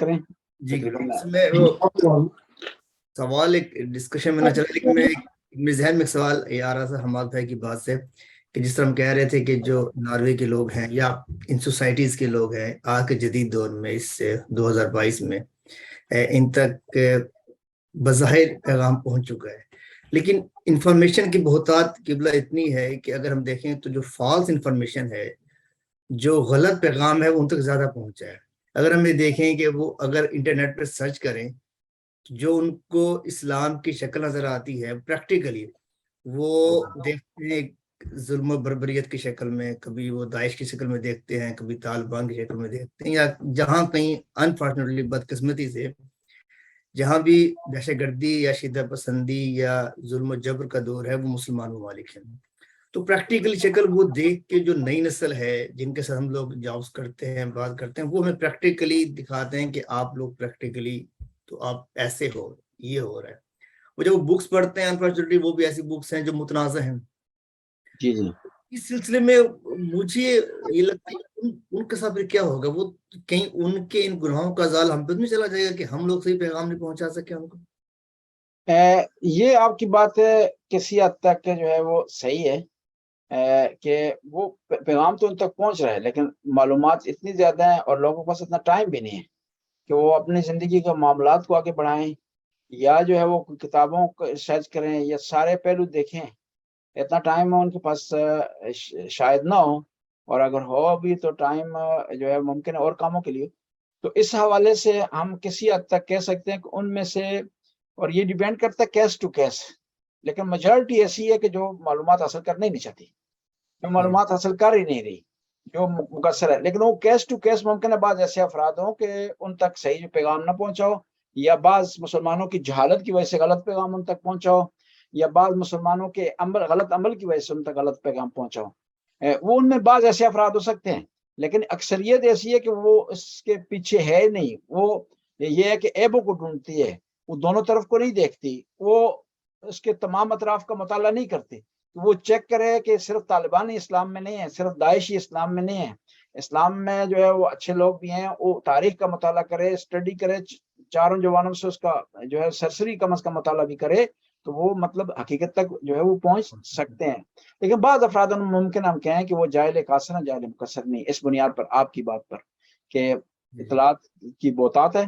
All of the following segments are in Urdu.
کریں جی اس میں وہ سوال ایک ڈسکشن میں نہ چلا، لیکن میرے ذہن میں ایک سوال یہ آ رہا تھا حماد بھائی کی بات سے کہ جس طرح ہم کہہ رہے تھے کہ جو ناروے کے لوگ ہیں یا ان سوسائٹیز کے لوگ ہیں آج کے جدید دور میں اس 2022 میں ان تک بظاہر پیغام پہنچ چکا ہے، لیکن انفارمیشن کی بہتات قبلہ اتنی ہے کہ اگر ہم دیکھیں تو جو فالس انفارمیشن ہے، جو غلط پیغام ہے وہ ان تک زیادہ پہنچا ہے۔ اگر ہم یہ دیکھیں کہ وہ اگر انٹرنیٹ پہ سرچ کریں جو ان کو اسلام کی شکل نظر آتی ہے پریکٹیکلی وہ دیکھتے ہیں ظلم و بربریت کی شکل میں، کبھی وہ داعش کی شکل میں دیکھتے ہیں، کبھی طالبان کی شکل میں دیکھتے ہیں، یا جہاں کہیں انفارچونیٹلی بدقسمتی سے جہاں بھی دہشت گردی یا شدت پسندی یا ظلم و جبر کا دور ہے وہ مسلمان ممالک ہیں۔ تو پریکٹیکلی شکل وہ دیکھ کے جو نئی نسل ہے جن کے ساتھ ہم لوگ جابس کرتے ہیں، بات کرتے ہیں، وہ ہمیں پریکٹیکلی دکھاتے ہیں کہ آپ لوگ پریکٹیکلی تو آپ ایسے ہو، یہ ہو رہا ہے۔ وہ جب وہ بکس پڑھتے ہیں انفارچونیٹلی وہ بھی ایسی بکس ہیں جو متنازع ہیں۔ جی جی اس سلسلے میں مجھے یہ لگتا ہے کہ ان کے ساتھ کیا ہوگا، وہ کہیں ان کے ان گناہوں کا زال ہم پہ نہیں چلا جائے گا کہ ہم لوگ صحیح پیغام نہیں پہنچا سکے ان کو۔ یہ آپ کی بات کسی حد تک جو ہے وہ صحیح ہے کہ وہ پیغام تو ان تک پہنچ رہا ہے، لیکن معلومات اتنی زیادہ ہیں اور لوگوں کے پاس اتنا ٹائم بھی نہیں ہے کہ وہ اپنی زندگی کے معاملات کو آگے بڑھائیں یا جو ہے وہ کتابوں کو سرچ کریں یا سارے پہلو دیکھیں۔ اتنا ٹائم ان کے پاس شاید نہ ہو، اور اگر ہو بھی تو ٹائم جو ہے ممکن ہے اور کاموں کے لیے۔ تو اس حوالے سے ہم کسی حد تک کہہ سکتے ہیں کہ ان میں سے، اور یہ ڈیپینڈ کرتا ہے کیس ٹو کیس، لیکن میجورٹی ایسی ہے کہ جو معلومات حاصل کرنا ہی نہیں چاہتی، جو معلومات حاصل کر ہی نہیں رہی، جو مقصر ہے۔ لیکن وہ کیس ٹو کیس ممکن ہے بعض ایسے افراد ہوں کہ ان تک صحیح پیغام نہ پہنچاؤ، یا بعض مسلمانوں کی جہالت کی وجہ سے غلط پیغام ان تک پہنچاؤ، یا بعض مسلمانوں کے غلط عمل کی وجہ سے ان تک غلط پیغام پہنچاؤ۔ وہ ان میں بعض ایسے افراد ہو سکتے ہیں، لیکن اکثریت ایسی ہے کہ وہ اس کے پیچھے ہے نہیں، وہ یہ ہے کہ عیبوں کو ڈھونڈتی ہے، وہ دونوں طرف کو نہیں دیکھتی، وہ اس کے تمام اطراف کا مطالعہ نہیں کرتی۔ وہ چیک کرے کہ صرف طالبان ہی اسلام میں نہیں ہے، صرف داعش ہی اسلام میں نہیں ہے، اسلام میں جو ہے وہ اچھے لوگ بھی ہیں۔ وہ تاریخ کا مطالعہ کرے، اسٹڈی کرے، چاروں جوانوں سے اس کا جو ہے سرسری کم از کم مطالعہ بھی کرے، تو وہ مطلب حقیقت تک جو ہے وہ پہنچ سکتے ہیں۔ لیکن بعض افراد ممکن ہم کہیں کہ وہ جاہل قاصر ہیں، جاہل مقصر نہیں، اس بنیاد پر آپ کی بات پر کہ اطلاعات کی بہتات ہے،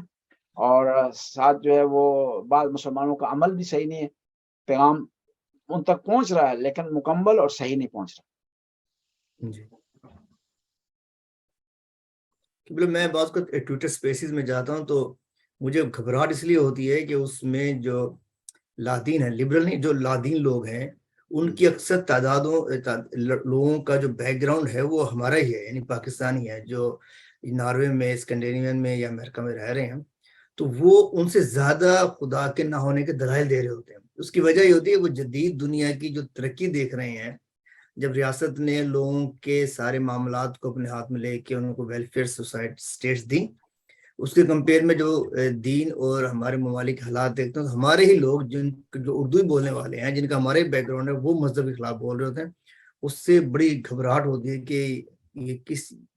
اور ساتھ جو ہے وہ بعض مسلمانوں کا عمل بھی صحیح نہیں ہے، پیغام ان تک پہنچ رہا ہے لیکن مکمل اور صحیح نہیں پہنچ رہا۔ جی میں بعض کو ٹویٹر سپیسز میں جاتا ہوں تو مجھے گھبراہٹ اس لیے ہوتی ہے کہ اس میں جو لادین ہیں، لبرل نہیں، جو لادین لوگ ہیں ان کی اکثر لوگوں کا جو بیک گراؤنڈ ہے وہ ہمارا ہی ہے، یعنی پاکستانی ہے، جو ناروے میں، اسکینڈینیوین میں یا امریکہ میں رہ رہے ہیں، تو وہ ان سے زیادہ خدا کے نہ ہونے کے دلائل دے رہے ہوتے ہیں۔ اس کی وجہ یہ ہوتی ہے وہ جدید دنیا کی جو ترقی دیکھ رہے ہیں، جب ریاست نے لوگوں کے سارے معاملات کو اپنے ہاتھ میں لے کے ان کو ویلفیئر سوسائٹی اسٹیٹس دی، اس کے کمپیئر میں جو دین اور ہمارے ممالک حالات دیکھتے ہیں، ہمارے ہی لوگ جو اردو ہی بولنے والے ہیں، جن کا ہمارے بیک گراؤنڈ ہے، وہ مذہب کے خلاف بول رہے ہوتے ہیں۔ اس سے بڑی گھبراہٹ ہوتی ہے کہ یہ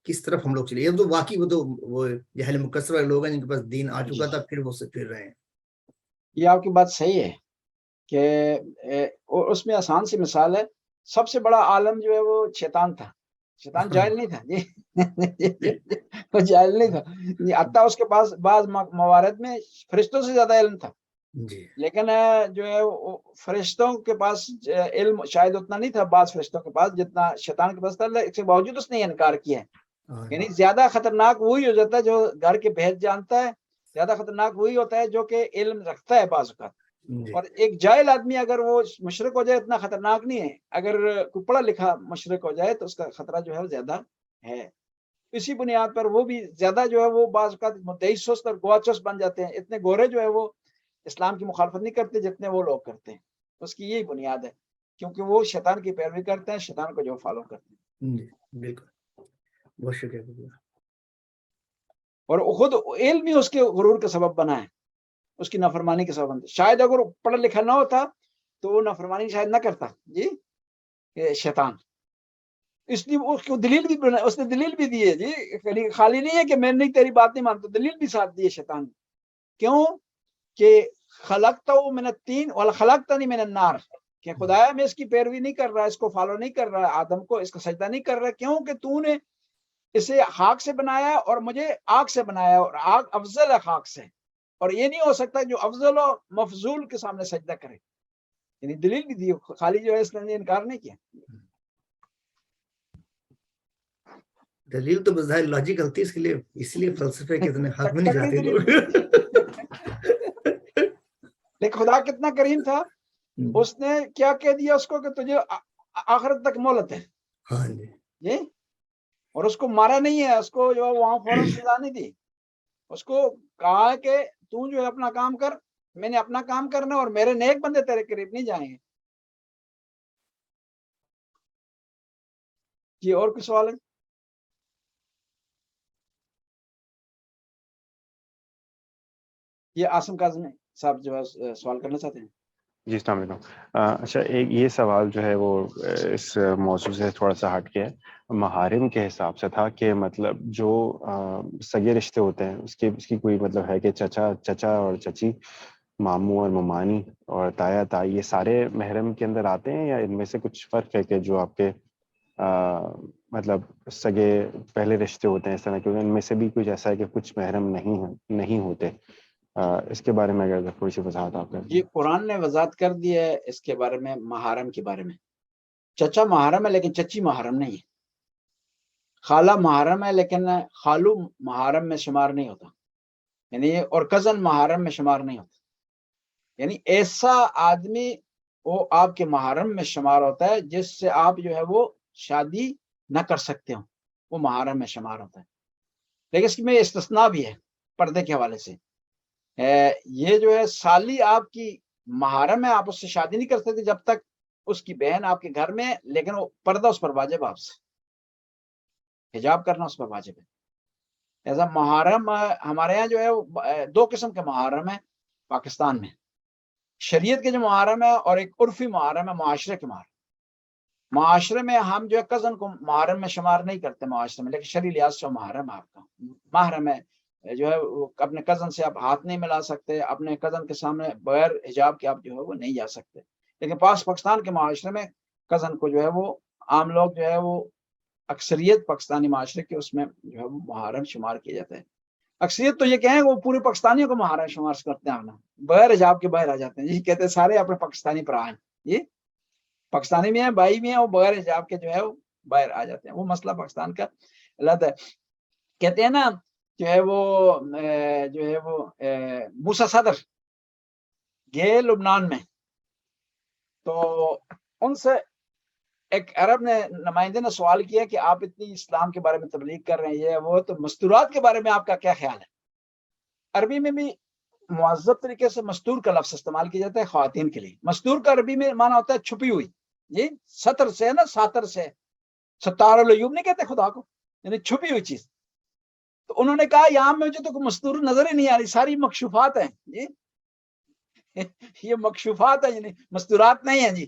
کس طرف ہم لوگ چلے۔ یہ تو واقعی وہ جہل مکثر والے لوگ ہیں جن کے پاس دین آ چکا تھا، پھر وہ سے پھر رہے ہیں۔ یہ آپ کی بات صحیح ہے کہ اس میں آسان سی مثال ہے، سب سے بڑا عالم جو ہے وہ شیطان تھا۔ شیطان جاہل نہیں تھا جی، وہ جاہل نہیں تھا، حتیٰ اس کے پاس بعض موارد میں فرشتوں سے زیادہ علم تھا، لیکن جو ہے فرشتوں کے پاس علم شاید اتنا نہیں تھا بعض فرشتوں کے پاس جتنا شیطان کے پاس تھا۔ اس کے باوجود اس نے انکار کیا ہے۔ یعنی زیادہ خطرناک وہی ہو جاتا ہے جو گھر کے بھید جانتا ہے، زیادہ خطرناک وہی ہوتا ہے جو کہ علم رکھتا ہے بعض اوقات۔ اور ایک جاہل آدمی اگر وہ مشرک ہو جائے اتنا خطرناک نہیں ہے، اگر کوئی پڑھا لکھا مشرک ہو جائے تو اس کا خطرہ جو ہے زیادہ ہے۔ اسی بنیاد پر وہ بھی زیادہ جو ہے وہ بعض اوقات مدعی سست اور گواچس بن جاتے ہیں۔ اتنے گورے جو ہے وہ اسلام کی مخالفت نہیں کرتے جتنے وہ لوگ کرتے ہیں۔ اس کی یہی بنیاد ہے، کیونکہ وہ شیطان کی پیروی کرتے ہیں، شیطان کو جو فالو کرتے ہیں۔ بالکل، بہت شکریہ۔ اور خود علم ہی اس کے غرور کا سبب بنا ہے، اس کی نافرمانی کے سبب بنا۔ شاید اگر پڑھا لکھا نہ ہوتا تو وہ نافرمانی شاید نہ کرتا جی، شیطان۔ اس لیے اس کو دلیل بھی اس نے دلیل بھی دی ہے جی، خالی نہیں ہے کہ میں نہیں تیری بات نہیں مانتا، دلیل بھی ساتھ دی ہے شیطان نے. کیوں کہ خلقتہ من الطین وخلقتنی من النار، کہ خدایا میں اس کی پیروی نہیں کر رہا، اس کو فالو نہیں کر رہا، آدم کو اس کا سجدہ نہیں کر رہا، کیوں کہ تو نے اسے خاک سے بنایا اور مجھے آگ سے بنایا، اور آگ افضل ہے خاک سے، اور یہ نہیں ہو سکتا جو افضل و مفضول کے سامنے سجدہ کرے. یعنی دلیل بھی دی، خالی جو ہے اس نے انکار نہیں کیا. دلیل تو بظاہر لاجیکل تھی، اس لیے فلسفے کے اتنے حق میں نہیں جاتے لوگ. لیکن خدا کتنا کریم تھا، اس نے کیا کہہ دیا اس کو کہ تجھے آخرت تک مہلت ہے. ہاں جی، اور اس کو مارا نہیں ہے، اس کو جو ہے وہاں فوراً سزا نہیں دی، اس کو کہا کہ تو جو ہے اپنا کام کر، میں نے اپنا کام کرنا اور میرے نیک بندے تیرے قریب نہیں جائیں گے. جی اور کوئی سوال ہے؟ یہ عاصم کاظمی صاحب جو ہے سوال کرنا چاہتے ہیں. جی السلام علیکم. اچھا، ایک یہ سوال جو ہے وہ اس موضوع سے تھوڑا سا ہٹ کے محارم کے حساب سے تھا کہ مطلب جو سگے رشتے ہوتے ہیں اس کی کوئی مطلب ہے کہ چچا اور چچی، ماموں اور ممانی اور تایا تائی، یہ سارے محرم کے اندر آتے ہیں، یا ان میں سے کچھ فرق ہے کہ جو آپ کے مطلب سگے پہلے رشتے ہوتے ہیں اس طرح، کیونکہ ان میں سے بھی کچھ ایسا ہے کہ کچھ محرم نہیں ہوتے. اس کے بارے میں اگر تھوڑی سی وضاحت آپ کر دیں. جی قرآن نے وضاحت کر دی ہے اس کے بارے میں، محارم کے بارے میں. چچا محرم ہے لیکن چچی محرم نہیں ہے. خالہ محرم ہے لیکن خالو محرم میں شمار نہیں ہوتا، یعنی اور کزن محرم میں شمار نہیں ہوتا. یعنی ایسا آدمی وہ آپ کے محرم میں شمار ہوتا ہے جس سے آپ جو ہے وہ شادی نہ کر سکتے ہو، وہ محرم میں شمار ہوتا ہے. لیکن اس میں استثناء بھی ہے پردے کے حوالے سے. یہ جو ہے سالی آپ کی محرم ہے، آپ اس سے شادی نہیں کر سکتے جب تک اس کی بہن آپ کے گھر میں ہے، لیکن وہ پردہ اس پر واجب، آپ سے حجاب کرنا اس پر واجب ہے. ایسا محرم ہمارے یہاں جو ہے دو قسم کے محرم ہیں پاکستان میں. شریعت کے جو محرم ہے اور ایک عرفی محرم ہے، معاشرے کے محرم. معاشرے میں ہم جو ہے کزن کو محرم میں شمار نہیں کرتے معاشرے میں، لیکن شرعی لحاظ سے محرم ہے، آپ کا محرم ہے. جو ہے اپنے کزن سے آپ ہاتھ نہیں ملا سکتے، اپنے کزن کے سامنے بغیر حجاب کے آپ جو ہے وہ نہیں جا سکتے. لیکن پاکستان کے معاشرے میں کزن کو جو ہے وہ عام لوگ جو ہے وہ اکثریت پاکستانی معاشرے کے اس میں جو ہے وہ محرم شمار کیا جاتا ہے. اکثریت تو یہ کہیں وہ پورے پاکستانیوں کو محرم شمار کرتے ہیں، بغیر حجاب کے باہر آ جاتے ہیں. یہ کہتے ہیں سارے اپنے پاکستانی بھرا ہیں، یہ پاکستانی بھی ہیں، بھائی بھی ہیں، وہ بغیر حجاب کے جو ہے وہ باہر آ جاتے ہیں. وہ مسئلہ پاکستان کا علیحدہ ہے. کہتے ہیں نا جو ہے وہ موسیٰ صدر گئے لبنان میں، تو ان سے ایک عرب نے نمائندے نے سوال کیا کہ آپ اتنی اسلام کے بارے میں تبلیغ کر رہے ہیں، یہ وہ، تو مستورات کے بارے میں آپ کا کیا خیال ہے؟ عربی میں بھی معذب طریقے سے مستور کا لفظ استعمال کیا جاتا ہے خواتین کے لیے. مستور کا عربی میں معنی ہوتا ہے چھپی ہوئی. یہ سطر سے ہے نا، ساتر سے، ستار العیوب نہیں کہتے خدا کو، یعنی چھپی ہوئی چیز. تو انہوں نے کہا یہاں مجھے تو مستور نظر ہی نہیں آ رہی، ساری مکشوفات ہیں. جی یہ مکشوفات ہیں، یعنی مستورات نہیں ہیں. جی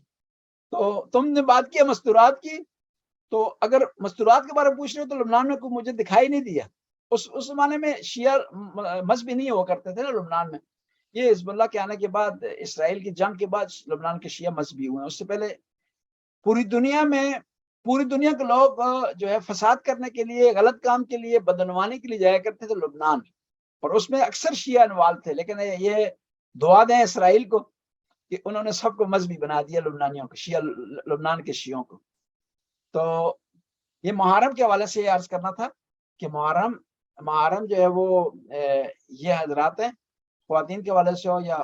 تو تم نے بات کی مستورات کی، تو اگر مستورات کے بارے میں پوچھ رہے ہو تو لبنان میں کوئی مجھے دکھائی نہیں دیا. اس زمانے میں شیعہ مذہبی نہیں ہوا کرتے تھے نا لبنان میں. یہ حزب اللہ کے آنے کے بعد، اسرائیل کی جنگ کے بعد لبنان کے شیعہ مذہبی ہوئے ہیں. اس سے پہلے پوری دنیا کے لوگ جو ہے فساد کرنے کے لیے، غلط کام کے لیے، بدعنوانی کے لیے جایا کرتے تھے لبنان، اور اس میں اکثر شیعہ انوالو تھے. لیکن یہ دعا دیں اسرائیل کو کہ انہوں نے سب کو مذہبی بنا دیا، لبنانیوں کو، شیعہ لبنان کے شیعوں کو. تو یہ محرم کے حوالے سے یہ عرض کرنا تھا کہ محرم جو ہے وہ یہ حضرات ہیں، خواتین کے حوالے سے ہو یا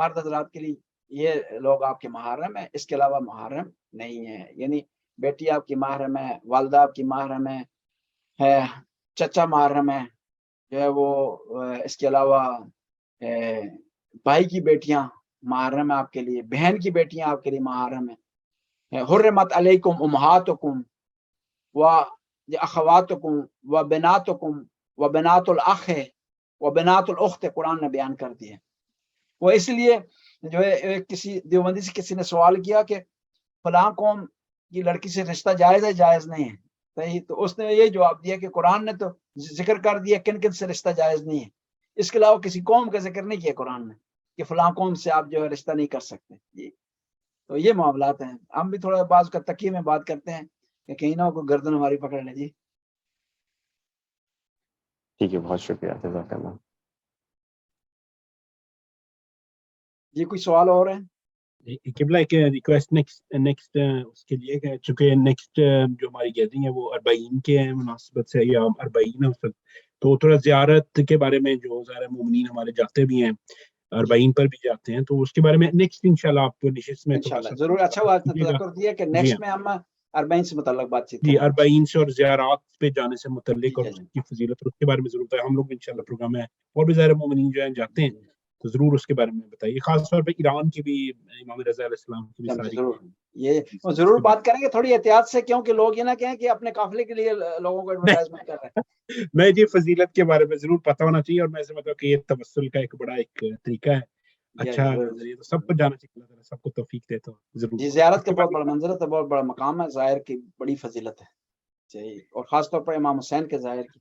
مرد حضرات کے لیے، یہ لوگ آپ کے محرم ہیں. اس کے علاوہ محرم نہیں ہے. یعنی بیٹی آپ کی محرم ہے، والدہ آپ کی محرم ہے، چچا محرم ہے جو ہے وہ. اس کے علاوہ بھائی کی بیٹیاں محرم ہے آپ کے لیے، بہن کی بیٹیاں آپ کے لیے محرم ہیں. حرمت علیکم امہاتکم و اخواتکم و بناتکم و بنات الاخ و بنات الاخت، قرآن نے بیان کر دی ہے. وہ اس لیے جو ہے کسی دیوبندی سے کسی نے سوال کیا کہ فلاں قوم کی لڑکی سے رشتہ جائز ہے جائز نہیں ہے. صحیح. تو اس نے یہ جواب دیا کہ قرآن نے تو ذکر کر دیا کن کن سے رشتہ جائز نہیں ہے, اس کے علاوہ کسی قوم کا ذکر نہیں کیا قرآن نے کہ فلاں قوم سے آپ جو ہے رشتہ نہیں کر سکتے. جی تو یہ معاملات ہیں. ہم بھی تھوڑا بعض کا تکیے میں بات کرتے ہیں کہ کہیں نہ کوئی گردن ہماری پکڑ لے. جی ٹھیک ہے, بہت شکریہ, جزاک اللہ. جی کوئی سوال اور ہے؟ قبلہ ایک ریکویسٹ نیکسٹ اس کے لیے کہ چونکہ نیکسٹ جو ہماری گیدرنگ ہے وہ 40 کے مناسبت سے, یا 40 ہے اس وقت, تو تھوڑا زیارت کے بارے میں جو ظاہر مومنین ہمارے جاتے بھی ہیں 40 پر بھی جاتے ہیں, تو اس کے بارے میں نیکسٹ انشاءاللہ آپ نشست میں تھوڑا سا ضرور. اچھا بات تذکر دیا کہ نیکسٹ میں ہم 40 سے متعلق بات چیت جی 40 سے اور زیارات پہ جانے سے متعلق اور جی اس کی فضیلت اس کے بارے میں ضرور ہے. ہم لوگ انشاءاللہ پروگرام میں اور بھی ظاہر مومنین جو ہیں جاتے ہیں, تو ضرور اس کے بارے میں بتائیے, خاص طور پہ ایران کی بھی امام رضا علیہ السلام کی بھی ساری ضرور یہ ضرور بات کریں گے تھوڑی احتیاط سے, کیونکہ لوگ یہ نہ کہیں کہ اپنے قافلے کے لیے لوگوں کو ایڈورٹائزمنٹ کر رہے ہیں. میں جی فضیلت کے بارے میں ضرور پتہ ہونا چاہیے, اور میں سمجھتا ہوں کہ یہ توسل کا ایک بڑا ایک طریقہ ہے, اچھا ذریعہ, تو سب کو جانا چاہیے, اللہ تعالیٰ سب کو توفیق دے. تو ضرور جی زیارت کا بہت بڑا منزلت ہے, بہت بڑا مقام ہے, ظاہر کی بڑی فضیلت ہے. صحیح. اور خاص طور پر امام حسین کے ظاہر کی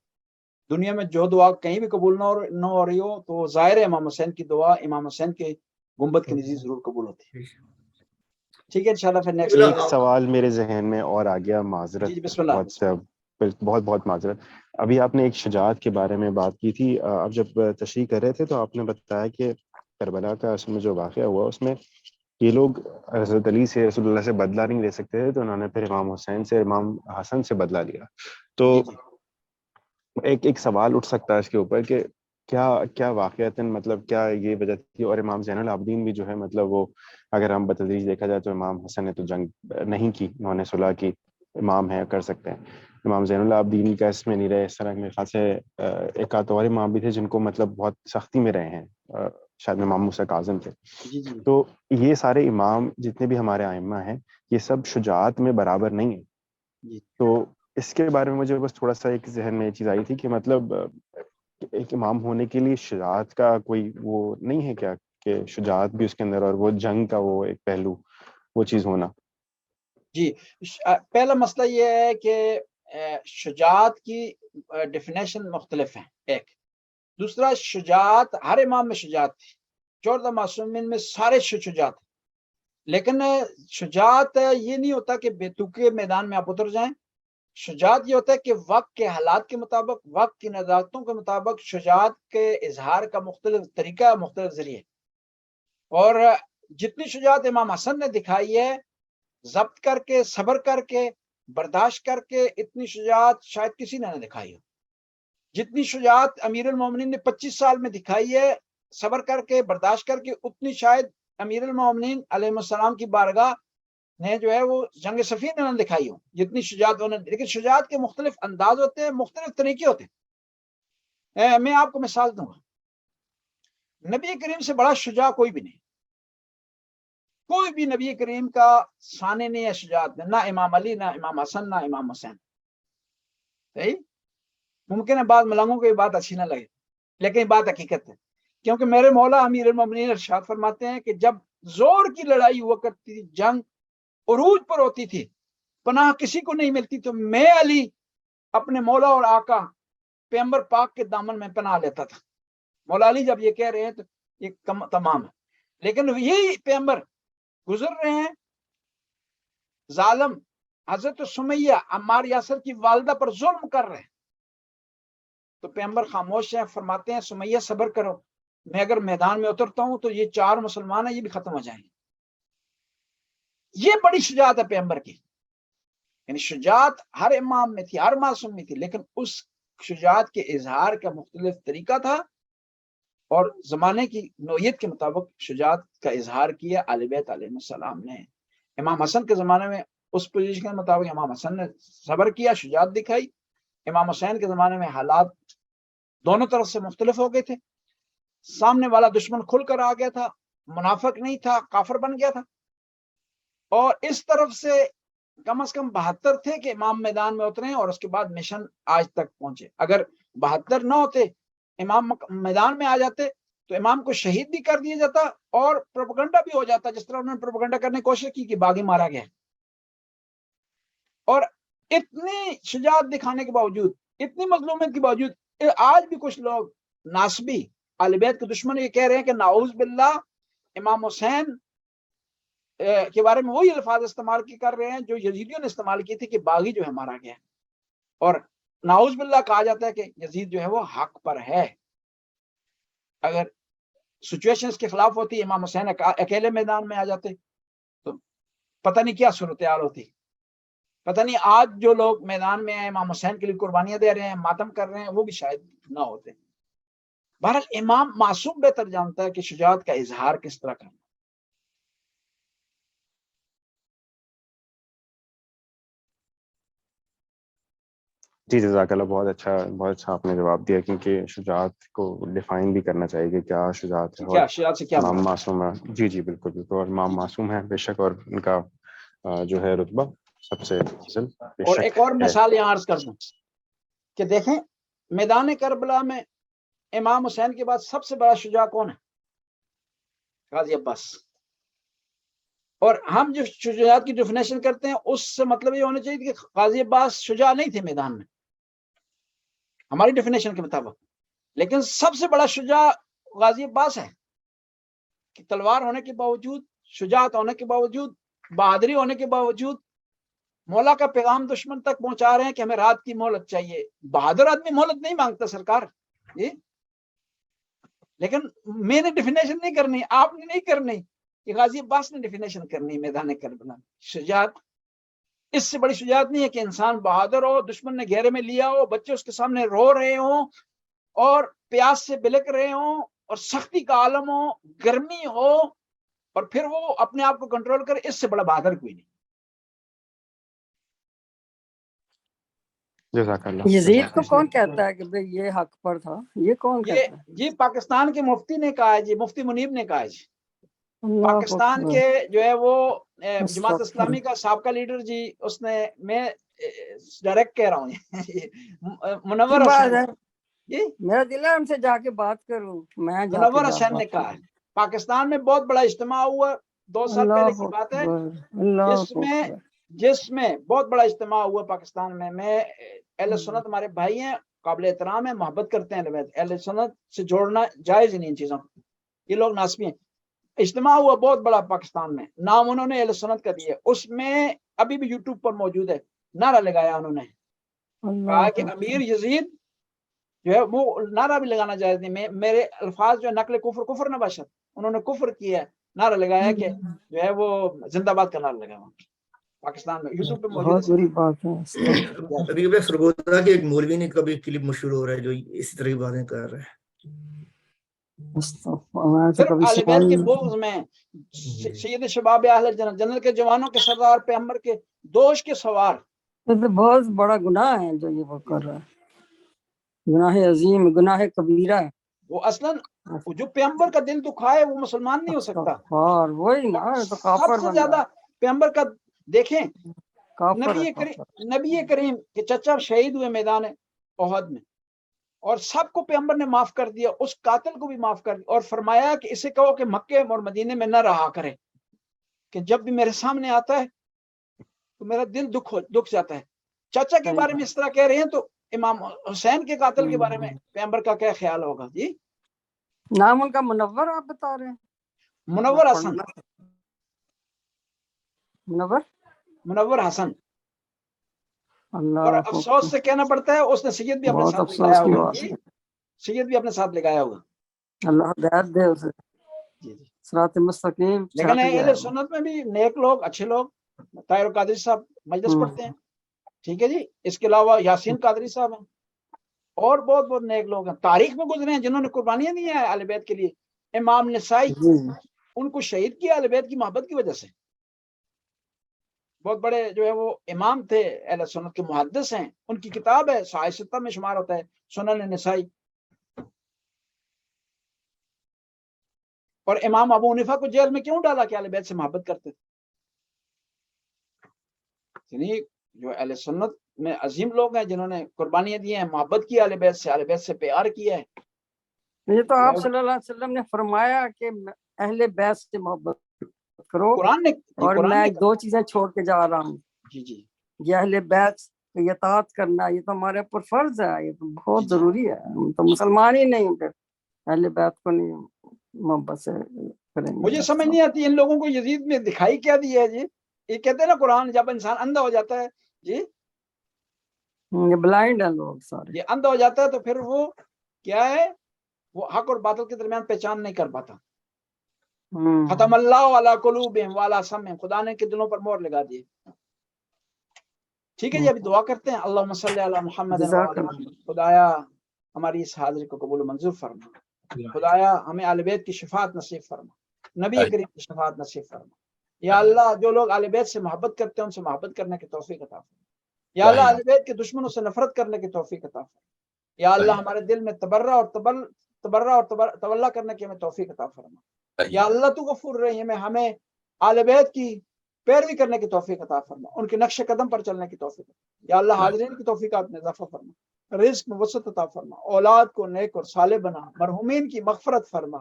دنیا میں جو دعا کہیں بھی قبول نہ ہو رہی ہو, تو ظاہر ہے امام حسین کی دعا امام حسین کے گنبد کے نزدیک ضرور قبول ہوتی ہے. ٹھیک ہے انشاءاللہ. پھر نیکسٹ ایک سوال میرے ذہن میں اور آ گیا, معذرت, جی بسم اللہ. بہت بہت معذرت. ابھی آپ نے ایک شجاعت کے بارے میں بات کی تھی, اب جب تشریح کر رہے تھے تو آپ نے بتایا کہ کربلا کا اس میں جو واقعہ ہوا اس میں یہ لوگ حضرت علی سے, رسول اللہ سے بدلہ نہیں لے سکتے تھے, تو انہوں نے پھر امام حسین سے, امام حسن سے بدلہ لیا. تو ایک سوال اٹھ سکتا ہے اس کے اوپر کہ کیا واقعتاً مطلب کیا یہ وجہ تھی, اور امام زین العابدین بھی جو ہے مطلب وہ, اگر ہم بتدریج دیکھا جائے تو امام حسن نے تو جنگ نہیں کی, انہوں نے صلح کی, امام ہے کر سکتے ہیں. امام زین العابدین کا اس میں نہیں رہے, اس طرح میرے خیال سے ایک آدھ اور امام بھی تھے جن کو مطلب بہت سختی میں رہے ہیں, شاید امام موسیٰ کاظم تھے. تو یہ سارے امام جتنے بھی ہمارے ائمہ ہیں یہ سب شجاعت میں برابر نہیں ہیں. تو اس کے بارے میں مجھے بس تھوڑا سا ایک ذہن میں یہ چیز آئی تھی کہ مطلب ایک امام ہونے کے لیے شجاعت کا کوئی وہ نہیں ہے کیا, کہ شجاعت بھی اس کے اندر, اور وہ جنگ کا وہ ایک پہلو, وہ چیز ہونا. جی پہلا مسئلہ یہ ہے کہ شجاعت کی ڈیفینیشن مختلف ہیں. ایک دوسرا, شجاعت ہر امام میں شجاعت تھی, 14 معصومین میں سارے شجاعت, لیکن شجاعت یہ نہیں ہوتا کہ بے تکے میدان میں آپ اتر جائیں. شجاعت یہ ہوتا ہے کہ وقت کے حالات کے مطابق, وقت کی نزاکتوں کے مطابق شجاعت کے اظہار کا مختلف طریقہ, مختلف ذریعے. اور جتنی شجاعت امام حسن نے دکھائی ہے, ضبط کر کے, صبر کر کے, برداشت کر کے, اتنی شجاعت شاید کسی نے نہ دکھائی ہو. جتنی شجاعت امیر المومنین نے 25 سال میں دکھائی ہے, صبر کر کے, برداشت کر کے, اتنی شاید امیر المومنین علیہ السلام کی بارگاہ نے جو ہے وہ جنگ صفین نے دکھائی ہو, جتنی شجاعت انہوں نے. لیکن شجاعت کے مختلف انداز ہوتے ہیں, مختلف طریقے ہوتے ہیں. میں آپ کو مثال دوں گا, نبی کریم سے بڑا شجاع کوئی بھی نہیں, کوئی بھی نبی کریم کا ثانی نہیں ہے شجاعت میں, نہ امام علی, نہ امام حسن, نہ امام حسین. صحیح. ممکن ہے بعض ملنگوں کو یہ بات اچھی نہ لگے, لیکن یہ بات حقیقت ہے, کیونکہ میرے مولا امیر المومنین ارشاد فرماتے ہیں کہ جب زور کی لڑائی ہوا کرتی تھی, جنگ عروج پر ہوتی تھی, پناہ کسی کو نہیں ملتی, تو میں علی اپنے مولا اور آقا پیغمبر پاک کے دامن میں پناہ لیتا تھا. مولا علی جب یہ کہہ رہے ہیں تو یہ تمام ہے. لیکن یہی پیغمبر گزر رہے ہیں, ظالم حضرت سمیہ عمار یاسر کی والدہ پر ظلم کر رہے ہیں, تو پیغمبر خاموش ہیں, فرماتے ہیں سمیہ صبر کرو, میں اگر میدان میں اترتا ہوں تو یہ 4 مسلمان ہیں, یہ بھی ختم ہو جائیں گے. یہ بڑی شجاعت ہے پیغمبر کی. یعنی شجاعت ہر امام میں تھی, ہر معصوم میں تھی, لیکن اس شجاعت کے اظہار کا مختلف طریقہ تھا, اور زمانے کی نوعیت کے مطابق شجاعت کا اظہار کیا اہل بیت علیہ السلام نے. امام حسن کے زمانے میں اس پوزیشن کے مطابق امام حسن نے صبر کیا, شجاعت دکھائی. امام حسین کے زمانے میں حالات دونوں طرف سے مختلف ہو گئے تھے, سامنے والا دشمن کھل کر آ گیا تھا, منافق نہیں تھا, کافر بن گیا تھا, اور اس طرف سے کم از کم 72 تھے کہ امام میدان میں اترے, اور اس کے بعد مشن آج تک پہنچے. اگر 72 نہ ہوتے, امام میدان میں آ جاتے, تو امام کو شہید بھی کر دیا جاتا اور پروپیگنڈا بھی ہو جاتا, جس طرح انہوں نے پروپیگنڈا کرنے کی کوشش کی کہ باغی مارا گیا. اور اتنی شجاعت دکھانے کے باوجود، اتنی مظلومیت کے باوجود آج بھی کچھ لوگ ناسبی اہل بیت کے دشمن یہ کہہ رہے ہیں کہ نعوذ باللہ امام حسین کے بارے میں وہی الفاظ استعمال کر رہے ہیں جو یزیدیوں نے استعمال کی تھی کہ باغی جو ہے مارا گیا، اور نعوذ باللہ کہا جاتا ہے کہ یزید جو ہے وہ حق پر ہے۔ اگر سچویشن اس کے خلاف ہوتی، امام حسین اکیلے میدان میں آ جاتے تو پتہ نہیں کیا صورتحال ہوتی، پتہ نہیں آج جو لوگ میدان میں ہیں امام حسین کے لیے قربانیاں دے رہے ہیں، ماتم کر رہے ہیں، وہ بھی شاید نہ ہوتے۔ بہرحال امام معصوم بہتر جانتا ہے کہ شجاعت کا اظہار کس طرح کرنا۔ جی جزاک اللہ، بہت اچھا آپ نے جواب دیا، کیونکہ شجاعت کو ڈیفائن بھی کرنا چاہیے کہ کیا شجاعت ہے، کیا اور شجاعت سے کیا امام مراد؟ معصوم ہے۔ جی جی بالکل بالکل، اور امام معصوم ہے بے شک، اور ان کا جو ہے رتبہ سب سے افضل بے اور شک ایک اور ہے۔ مثال یہاں عرض کر دوں کہ دیکھیں میدان کربلا میں امام حسین کے بعد سب سے بڑا شجاع کون ہے؟ غازی عباس۔ اور ہم جو شجاعت کی ڈیفینیشن کرتے ہیں اس سے مطلب یہ ہونا چاہیے کہ غازی عباس شجاع نہیں تھے میدان میں ہماری ڈیفینیشن کے مطابق، لیکن سب سے بڑا شجاع غازی عباس ہے کہ تلوار ہونے کے باوجود، شجاعت ہونے کے باوجود، بہادری ہونے کے باوجود مولا کا پیغام دشمن تک پہنچا رہے ہیں کہ ہمیں رات کی مہلت چاہیے۔ بہادر آدمی مہلت نہیں مانگتا سرکار، لیکن میں نے ڈیفینیشن نہیں کرنی، آپ نے نہیں کرنی، کہ غازی عباس نے ڈیفینیشن کرنی میدان کربلا۔ شجاعت اس سے بڑی شجاعت نہیں ہے کہ انسان بہادر ہو، دشمن نے گھیرے میں لیا ہو، بچے اس کے سامنے رو رہے ہوں اور پیاس سے بلک رہے ہوں اور سختی کا عالم ہو، گرمی ہو، اور پھر وہ اپنے آپ کو کنٹرول کرے۔ اس سے بڑا بہادر کوئی نہیں۔ جزاک اللہ۔ یزید کو کون کہتا ہے کہ بھئی یہ حق پر تھا؟ یہ کون کہتا ہے؟ یہ پاکستان کے مفتی نے کہا ہے جی، مفتی منیب نے کہا ہے جی۔ اللہ پاکستان اکبر، کے جو ہے وہ جماعت استغفر۔ اسلامی کا سابقہ لیڈر جی، اس نے، میں ڈائریکٹ کہہ رہا ہوں، منور بات حسین ہے، جی، میرا دل ہے ان سے جا کے بات کروں، میں جا کے منور حسین نے بات کہا ہے کروں۔ پاکستان میں بہت بڑا اجتماع ہوا 2 سال پہلے اللہ کی بات ہے، اکبر، اللہ اکبر۔ جس میں بہت بڑا اجتماع ہوا پاکستان میں اہل سنت ہمارے بھائی ہیں، قابل احترام ہیں، محبت کرتے ہیں، اہل سنت سے جوڑنا جائز ہی نہیں ان چیزوں، یہ لوگ ناسبی ہیں۔ اجتماع ہوا بہت بڑا پاکستان میں، نام انہوں نے اہل سنت کا دیا، اس میں ابھی بھی یوٹیوب پر موجود ہے، نعرہ لگایا انہوں نے، کہا کہ امیر یزید جو ہے وہ نعرہ بھی لگانا جائز نہیں، میرے الفاظ جو ہے نقل کفر نہ باشد، انہوں نے کفر کیا ہے، نعرہ لگایا کہ جو ہے وہ زندہ باد کا نعرہ لگایا پاکستان میں، یوٹیوب پہ موجود بہت بری بات ہے۔ ابھی ابھی سرگودا کے ایک مولوی نے کبھی کلپ مشہور ہو رہا ہے جو اسی طرح کی باتیں کر رہا ہے۔ صرف اہل بیت کے بغض میں، سید شباب اہل جنت، جنت کے جوانوں کے سردار پیغمبر کے دوش کے سوار، یہ تو بہت بڑا گناہ ہے جو یہ وہ کر رہا ہے، گناہ عظیم، گناہ کبیرہ ہے۔ وہ اصلاً جو پیغمبر کا دل دکھائے وہ مسلمان نہیں ہو سکتا۔ اور وہی نا، تو سب کافر سے بن زیادہ گیا، پیغمبر کا دیکھیں، کافر ہے، کافر۔ نبی کریم کے چچا شہید ہوئے میدان احد میں، اور سب کو پیغمبر نے معاف کر دیا، اس قاتل کو بھی معاف کر دیا، اور فرمایا کہ اسے کہو کہ مکے اور مدینے میں نہ رہا کرے، کہ جب بھی میرے سامنے آتا ہے تو میرا دل دکھ جاتا ہے۔ چچا کے بارے میں اس طرح کہہ رہے ہیں تو امام حسین کے قاتل کے بارے میں پیغمبر کا کیا خیال ہوگا جی؟ نام ان کا منور آپ بتا رہے ہیں؟ منور حسن، منور حسن۔ اللہ اور افسوس سے کہنا پڑتا ہے اس نے سید بھی اپنے بہت ساتھ افسوس لگایا کی ہوگا بات جی، ہے۔ سید بھی اپنے ساتھ لگایا ہوگا اللہ ہدایت دے اسے، جی جی۔ صراط مستقیم لیکن چھٹ گیا اہل سنت میں بھی نیک لوگ، اچھے لوگ، طاہر قادری صاحب مجلس پڑھتے ہیں، ٹھیک ہے جی، اس کے علاوہ یاسین قادری صاحب ہیں، اور بہت بہت نیک لوگ ہیں، تاریخ میں گزرے ہیں جنہوں نے قربانیاں دی ہیں اہل بیت کے لیے۔ امام نسائی، ان کو شہید کیا اہل بیت کی محبت کی وجہ سے، بہت بڑے جو ہے وہ امام تھے، اہل سنت کے محدث ہیں، ان کی کتاب ہے صحاح ستہ میں شمار ہوتا ہے سنن نسائی۔ اور امام ابو حنیفہ کو جیل میں کیوں ڈالا کہ اہل بیت سے محبت کرتے تھے؟ یعنی جو اہل سنت میں عظیم لوگ ہیں جنہوں نے قربانیاں دی ہیں، محبت کی اہل بیت سے پیار کیا ہے۔ یہ تو آپ صلی اللہ علیہ وسلم نے فرمایا کہ اہل بیت سے محبت کرو، قرآن نے، اور میں 2 چیزیں چھوڑ کے جا رہا ہوں، جی جی، یہ اہل بیت کی اطاعت کرنا یہ تو ہمارے اوپر فرض ہے، یہ تو بہت ضروری ہے، ہم تو مسلمان ہی نہیں، پھر اہل بیت کو نہیں محبت سے کریں گے۔ مجھے سمجھ نہیں آتی ان لوگوں کو یزید میں دکھائی کیا دیا ہے جی؟ یہ کہتے ہیں نا قرآن جب انسان اندھا ہو جاتا ہے جی، یہ بلائنڈ ہیں لوگ سارے۔ یہ اندھا ہو جاتا ہے تو پھر وہ کیا ہے، وہ حق اور باطل کے درمیان پہچان نہیں کر پاتا۔ ختم اللہ علی قلوبہم وعلی سمعہم، خدا نے کے دلوں پر مہر لگا دی۔ ٹھیک ہے جی، ابھی دعا کرتے ہیں۔ اللہم صلی علی محمد جزاک اللہ۔ محمد، خدایا ہماری اس حاضری کو قبول و منظور فرما، خدایا ہمیں اہل بیت کی شفاعت نصیب فرما، نبی کریم کی شفاعت نصیب فرما۔ یا اللہ جو لوگ اہل بیت سے محبت کرتے ہیں ان سے محبت کرنے کی توفیق عطا فرما۔ یا اللہ اہل بیت کے دشمنوں سے نفرت کرنے کی توفیق عطا فرما۔ یا اللہ ہمارے دل میں تبرہ اور تولا کرنے کی ہمیں توفیق عطا فرما۔ یا اللہ تو غفور رحیم ہے، ہمیں اہل بیت کی پیروی کرنے کی توفیق عطا فرما، ان کے نقش قدم پر چلنے کی توفیق عطا۔ یا اللہ حاضرین کی توفیقات میں اضافہ فرما، رزق میں وسعت عطا فرما، اولاد کو نیک اور صالح بنا، مرحومین کی مغفرت فرما۔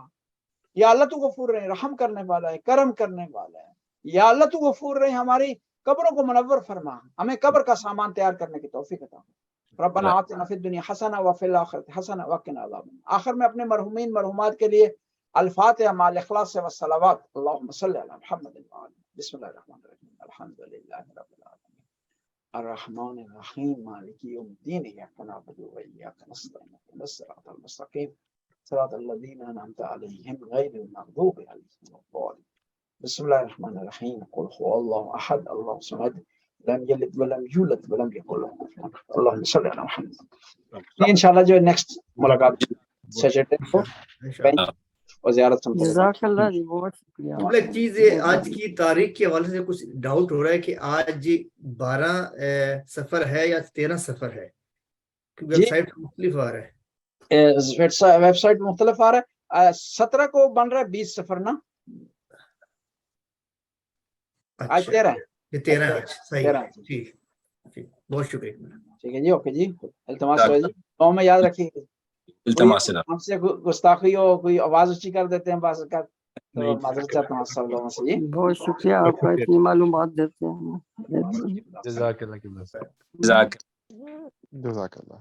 یا اللہ تو غفور رحیم، رحم کرنے والا ہے، کرم کرنے والا ہے۔ یا اللہ تو غفور رحیم، ہماری قبروں کو منور فرما، ہمیں قبر کا سامان تیار کرنے کی توفیق عطا فرما۔ ربنا آتنا فی الدنیا حسنہ وفی الآخرۃ حسنہ وقنا عذاب النار۔ آخر میں اپنے مرحومین مرحومات کے لیے الفاتحہ مع الاخلاص والصلوات۔ اللہم صلی علی محمد وعلی بسم اللہ الرحمن الرحیم الحمد للہ رب العالمین الرحمن الرحیم مالک یوم الدین ایاک نعبد و ایاک نستعین اهدنا الصراط المستقیم صراط الذین انعمت علیہم غیر المغضوب علیہم ولا الضالین۔ بسم اللہ الرحمن الرحیم قل هو اللہ احد اللہ الصمد لم یلد ولم یولد ولم یکن له کفوا احد۔ اللہم صلی علی محمد۔ انشاءاللہ جو نیکسٹ ملاقات سیٹرڈے کو اور زیارت سمجھ۔ جزاک اللہ جی، بہت شکریہ۔ ایک چیز آج کی تاریخ کے حوالے سے کچھ ڈاؤٹ ہو رہا ہے کہ آج 12 سفر ہے یا 13 سفر ہے، ویب سائٹ مختلف آ رہا ہے، ویب سائٹ مختلف آ رہا ہے۔ 17 کو بن رہا ہے 20 سفر نا، آج 13 ہے، یہ 13 آج صحیح ہے، ٹھیک بہت شکریہ۔ ٹھیک ہے جی، اوکے جی، التماس ہے جی، تو میں یاد رکھیے ہم سے گستاخی ہو، کوئی آواز اونچی کر دیتے ہیں بعض کا تو معذرت چاہتا ہوں سب لوگوں سے جی۔ بہت شکریہ آپ کا اتنی معلومات دیتے ہیں۔ جزاک اللہ۔